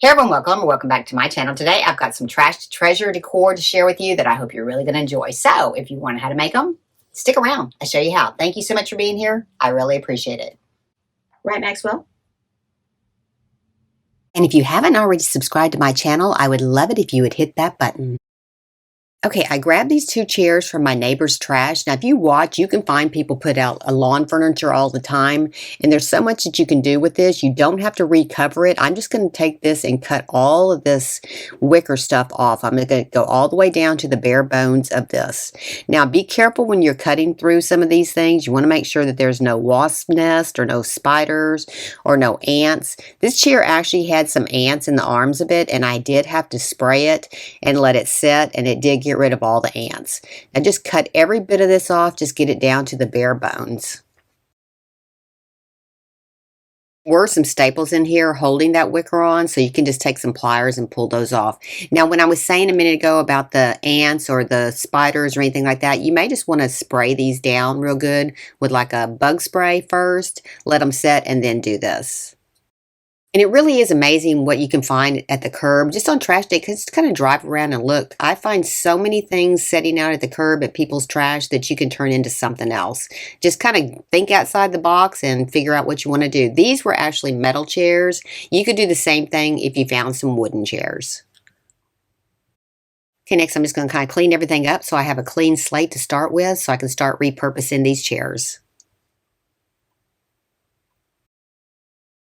Hey everyone, welcome back to my channel. Today I've got some trash to treasure decor to share with you that I hope you're really going to enjoy. So if you want to know how to make them, stick around. I'll show you how. Thank you so much for being here. I really appreciate it. Right, Maxwell? And if you haven't already subscribed to my channel, I would love it if you would hit that button. Okay, I grabbed these two chairs from my neighbor's trash. Now, if you watch, you can find people put out a lawn furniture all the time, and there's so much that you can do with this. You don't have to recover it. I'm just going to take this and cut all of this wicker stuff off. I'm going to go all the way down to the bare bones of this. Now, be careful when you're cutting through some of these things. You want to make sure that there's no wasp nest or no spiders or no ants. This chair actually had some ants in the arms of it, and I did have to spray it and let it set, and it did get rid of all the ants. Now just cut every bit of this off, just get it down to the bare bones. There were some staples in here holding that wicker on, so you can just take some pliers and pull those off. Now when I was saying a minute ago about the ants or the spiders or anything like that, you may just want to spray these down real good with like a bug spray first, let them set, and then do this. And it really is amazing what you can find at the curb, just on trash day, because just kind of drive around and look. I find so many things sitting out at the curb at people's trash that you can turn into something else. Just kind of think outside the box and figure out what you want to do. These were actually metal chairs. You could do the same thing if you found some wooden chairs. Okay, next I'm just going to kind of clean everything up so I have a clean slate to start with so I can start repurposing these chairs.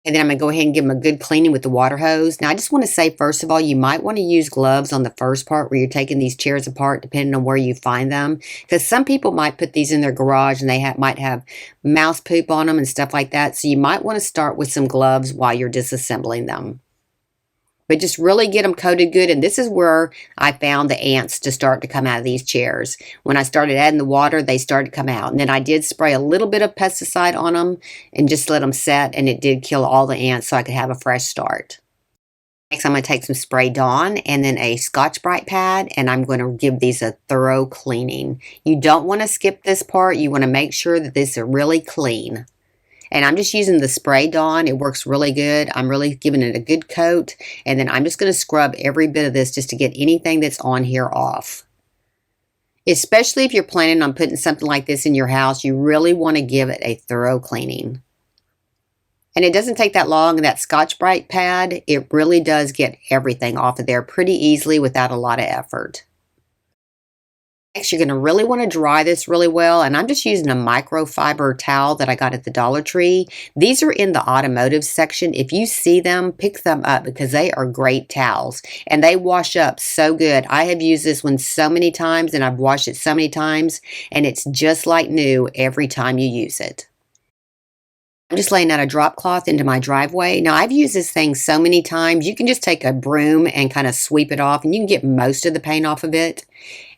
And then I'm going to go ahead and give them a good cleaning with the water hose. Now, I just want to say, first of all, you might want to use gloves on the first part where you're taking these chairs apart, depending on where you find them. Because some people might put these in their garage and they might have mouse poop on them and stuff like that. So you might want to start with some gloves while you're disassembling them. But just really get them coated good. And this is where I found the ants to start to come out of these chairs. When I started adding the water, they started to come out. And then I did spray a little bit of pesticide on them and just let them set. And it did kill all the ants so I could have a fresh start. Next, I'm going to take some spray Dawn and then a Scotch-Brite pad. And I'm going to give these a thorough cleaning. You don't want to skip this part. You want to make sure that these are really clean. And I'm just using the spray Dawn. It works really good. I'm really giving it a good coat. And then I'm just going to scrub every bit of this just to get anything that's on here off. Especially if you're planning on putting something like this in your house, you really want to give it a thorough cleaning. And it doesn't take that long. That Scotch-Brite pad, it really does get everything off of there pretty easily without a lot of effort. Next, you're going to really want to dry this really well, and I'm just using a microfiber towel that I got at the Dollar Tree. These are in the automotive section. If you see them, pick them up because they are great towels, and they wash up so good. I have used this one so many times, and I've washed it so many times, and it's just like new every time you use it. I'm just laying out a drop cloth into my driveway. Now, I've used this thing so many times. You can just take a broom and kind of sweep it off, and you can get most of the paint off of it.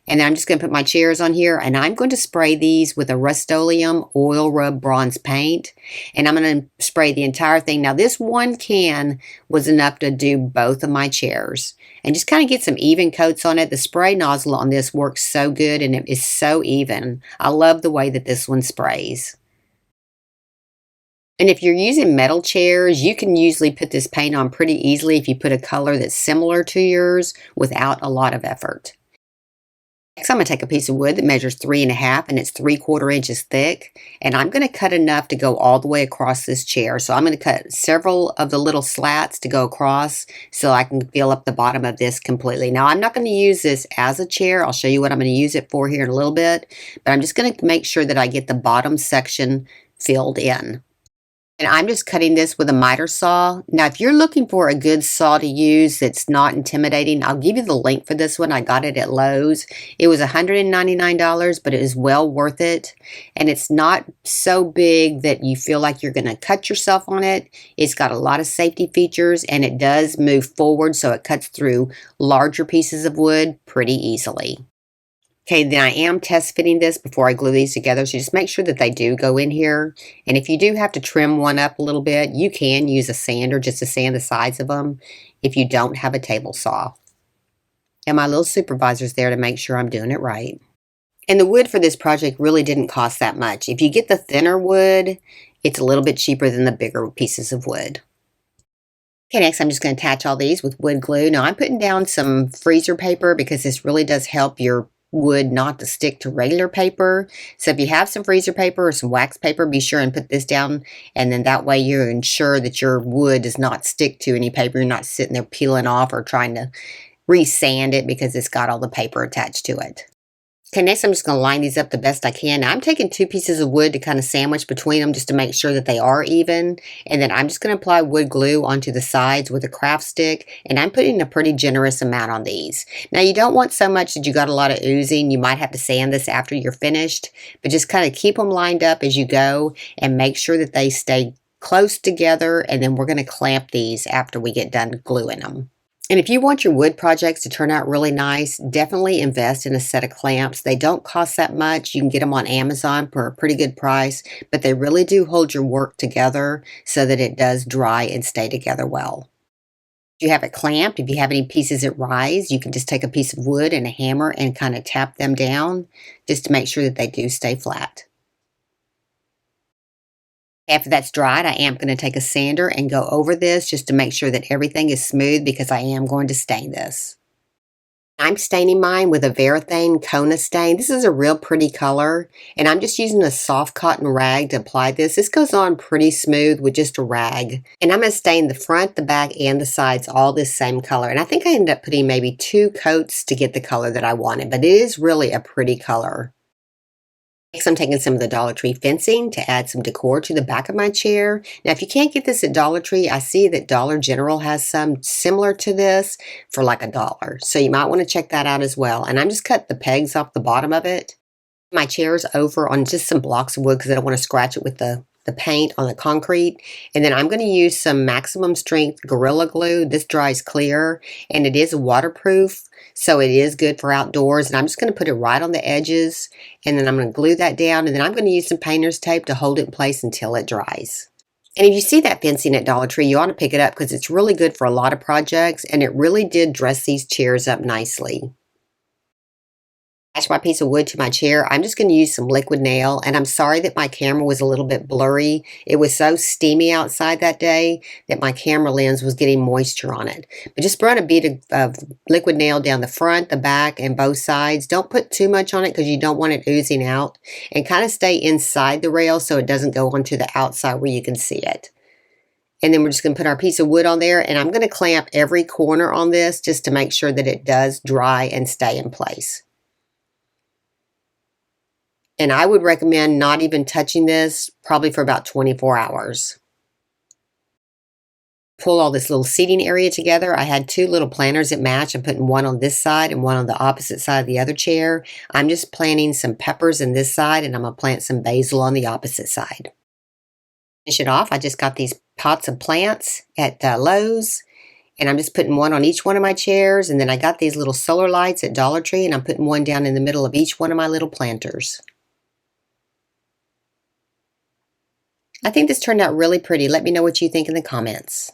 And then I'm just going to put my chairs on here, and I'm going to spray these with a Rust-Oleum Oil Rub Bronze paint. And I'm going to spray the entire thing. Now, this one can was enough to do both of my chairs. And just kind of get some even coats on it. The spray nozzle on this works so good, and it is so even. I love the way that this one sprays. And if you're using metal chairs, you can usually put this paint on pretty easily if you put a color that's similar to yours without a lot of effort. Next, I'm going to take a piece of wood that measures 3.5 and it's 3/4 inches thick. And I'm going to cut enough to go all the way across this chair. So I'm going to cut several of the little slats to go across so I can fill up the bottom of this completely. Now, I'm not going to use this as a chair. I'll show you what I'm going to use it for here in a little bit. But I'm just going to make sure that I get the bottom section filled in. And I'm just cutting this with a miter saw. Now, if you're looking for a good saw to use that's not intimidating, I'll give you the link for this one. I got it at Lowe's. It was $199, but it is well worth it. And it's not so big that you feel like you're going to cut yourself on it. It's got a lot of safety features, and it does move forward, so it cuts through larger pieces of wood pretty easily. Okay, then I am test fitting this before I glue these together, so just make sure that they do go in here. And if you do have to trim one up a little bit, you can use a sander just to sand the sides of them if you don't have a table saw. And my little supervisor's there to make sure I'm doing it right. And the wood for this project really didn't cost that much. If you get the thinner wood, it's a little bit cheaper than the bigger pieces of wood. Okay, next I'm just going to attach all these with wood glue. Now I'm putting down some freezer paper because this really does help your wood not to stick to regular paper. So if you have some freezer paper or some wax paper, be sure and put this down, and then that way you ensure that your wood does not stick to any paper. You're not sitting there peeling off or trying to re-sand it because it's got all the paper attached to it. Okay, next I'm just going to line these up the best I can. Now I'm taking 2 pieces of wood to kind of sandwich between them just to make sure that they are even. And then I'm just going to apply wood glue onto the sides with a craft stick. And I'm putting a pretty generous amount on these. Now you don't want so much that you got a lot of oozing. You might have to sand this after you're finished. But just kind of keep them lined up as you go and make sure that they stay close together. And then we're going to clamp these after we get done gluing them. And if you want your wood projects to turn out really nice, definitely invest in a set of clamps. They don't cost that much. You can get them on Amazon for a pretty good price, but they really do hold your work together so that it does dry and stay together well. If you have it clamped, if you have any pieces that rise, you can just take a piece of wood and a hammer and kind of tap them down just to make sure that they do stay flat. After that's dried, I am going to take a sander and go over this just to make sure that everything is smooth because I am going to stain this. I'm staining mine with a Varathane Kona stain. This is a real pretty color, and I'm just using a soft cotton rag to apply this. This goes on pretty smooth with just a rag. And I'm going to stain the front, the back, and the sides all this same color. And I think I ended up putting maybe 2 coats to get the color that I wanted, but it is really a pretty color. Next, I'm taking some of the Dollar Tree fencing to add some decor to the back of my chair. Now, if you can't get this at Dollar Tree, I see that Dollar General has some similar to this for like $1. So you might want to check that out as well. And I'm just cutting the pegs off the bottom of it. My chair is over on just some blocks of wood because I don't want to scratch it with the paint on the concrete. And then I'm going to use some maximum strength Gorilla Glue. This dries clear and it is waterproof, so it is good for outdoors. And I'm just going to put it right on the edges, and then I'm going to glue that down, and then I'm going to use some painter's tape to hold it in place until it dries. And if you see that fencing at Dollar Tree, you ought to pick it up because it's really good for a lot of projects, and it really did dress these chairs up nicely. Attach my piece of wood to my chair. I'm just going to use some liquid nail, and I'm sorry that my camera was a little bit blurry. It was so steamy outside that day that my camera lens was getting moisture on it. But just run a bead of liquid nail down the front, the back, and both sides. Don't put too much on it because you don't want it oozing out, and kind of stay inside the rail so it doesn't go onto the outside where you can see it. And then we're just going to put our piece of wood on there, and I'm going to clamp every corner on this just to make sure that it does dry and stay in place. And I would recommend not even touching this probably for about 24 hours. Pull all this little seating area together. I had 2 little planters that match. I'm putting one on this side and one on the opposite side of the other chair. I'm just planting some peppers in this side, and I'm going to plant some basil on the opposite side. Finish it off. I just got these pots of plants at Lowe's, and I'm just putting one on each one of my chairs. And then I got these little solar lights at Dollar Tree, and I'm putting one down in the middle of each one of my little planters. I think this turned out really pretty. Let me know what you think in the comments.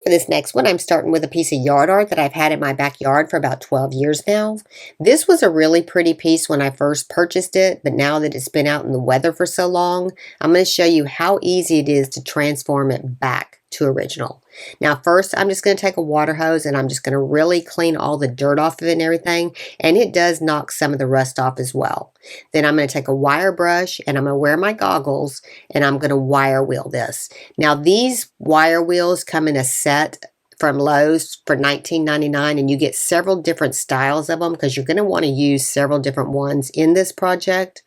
For this next one, I'm starting with a piece of yard art that I've had in my backyard for about 12 years now. This was a really pretty piece when I first purchased it, but now that it's been out in the weather for so long, I'm going to show you how easy it is to transform it back to original. Now first, I'm just going to take a water hose and I'm just going to really clean all the dirt off of it and everything, and it does knock some of the rust off as well. Then I'm going to take a wire brush and I'm going to wear my goggles and I'm going to wire wheel this. Now these wire wheels come in a set from Lowe's for $19.99, and you get several different styles of them because you're going to want to use several different ones in this project.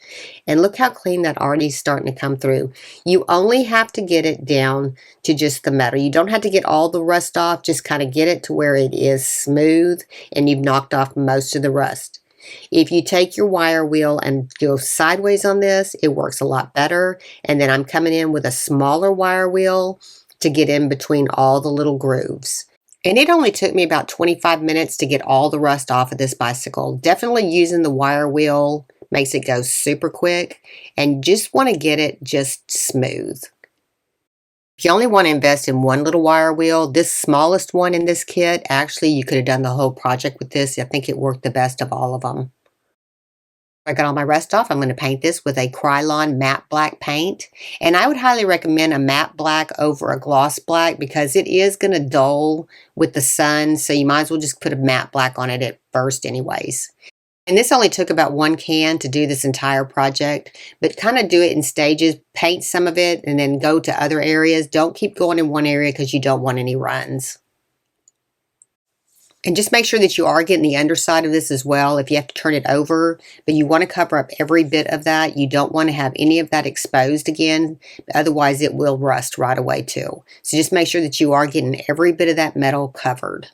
And look how clean that already is starting to come through. You only have to get it down to just the metal. You don't have to get all the rust off, just kind of get it to where it is smooth and you've knocked off most of the rust. If you take your wire wheel and go sideways on this, it works a lot better. And then I'm coming in with a smaller wire wheel to get in between all the little grooves. And it only took me about 25 minutes to get all the rust off of this bicycle. Definitely using the wire wheel makes it go super quick, and just want to get it just smooth. If you only want to invest in one little wire wheel, this smallest one in this kit, actually you could have done the whole project with this. I think it worked the best of all of them. I got all my rust off. I'm going to paint this with a Krylon matte black paint. And I would highly recommend a matte black over a gloss black because it is going to dull with the sun. So you might as well just put a matte black on it at first anyways. And this only took about 1 can to do this entire project, but kind of do it in stages, paint some of it, and then go to other areas. Don't keep going in one area because you don't want any runs. And just make sure that you are getting the underside of this as well if you have to turn it over, but you want to cover up every bit of that. You don't want to have any of that exposed again, otherwise it will rust right away too. So just make sure that you are getting every bit of that metal covered.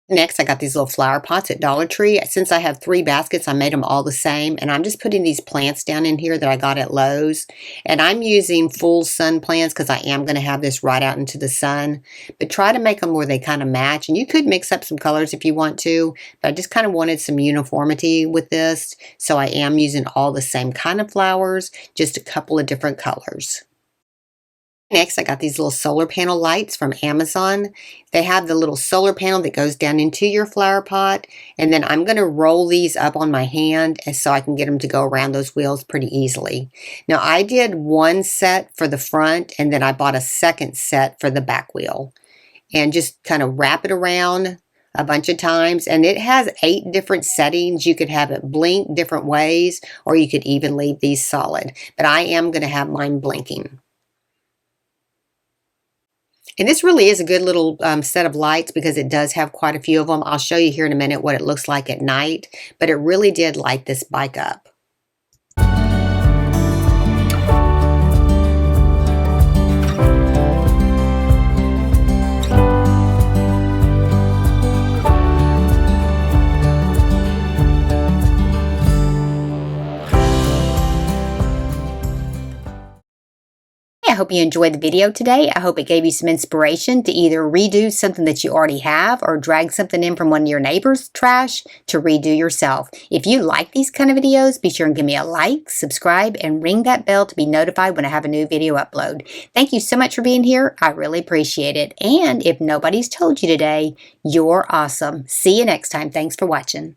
Next, I got these little flower pots at Dollar Tree. Since I have 3 baskets, I made them all the same, and I'm just putting these plants down in here that I got at Lowe's. And I'm using full sun plants because I am going to have this right out into the sun. But try to make them where they kind of match. And you could mix up some colors if you want to, but I just kind of wanted some uniformity with this. So I am using all the same kind of flowers, just a couple of different colors. Next, I got these little solar panel lights from Amazon. They have the little solar panel that goes down into your flower pot. And then I'm going to roll these up on my hand so I can get them to go around those wheels pretty easily. Now, I did 1 set for the front, and then I bought a second set for the back wheel. And just kind of wrap it around a bunch of times. And it has 8 different settings. You could have it blink different ways, or you could even leave these solid. But I am going to have mine blinking. And this really is a good little set of lights because it does have quite a few of them. I'll show you here in a minute what it looks like at night, but it really did light this bike up. I hope you enjoyed the video today. I hope it gave you some inspiration to either redo something that you already have or drag something in from one of your neighbor's trash to redo yourself. If you like these kind of videos, be sure and give me a like, subscribe, and ring that bell to be notified when I have a new video upload. Thank you so much for being here. I really appreciate it. And if nobody's told you today, you're awesome. See you next time. Thanks for watching.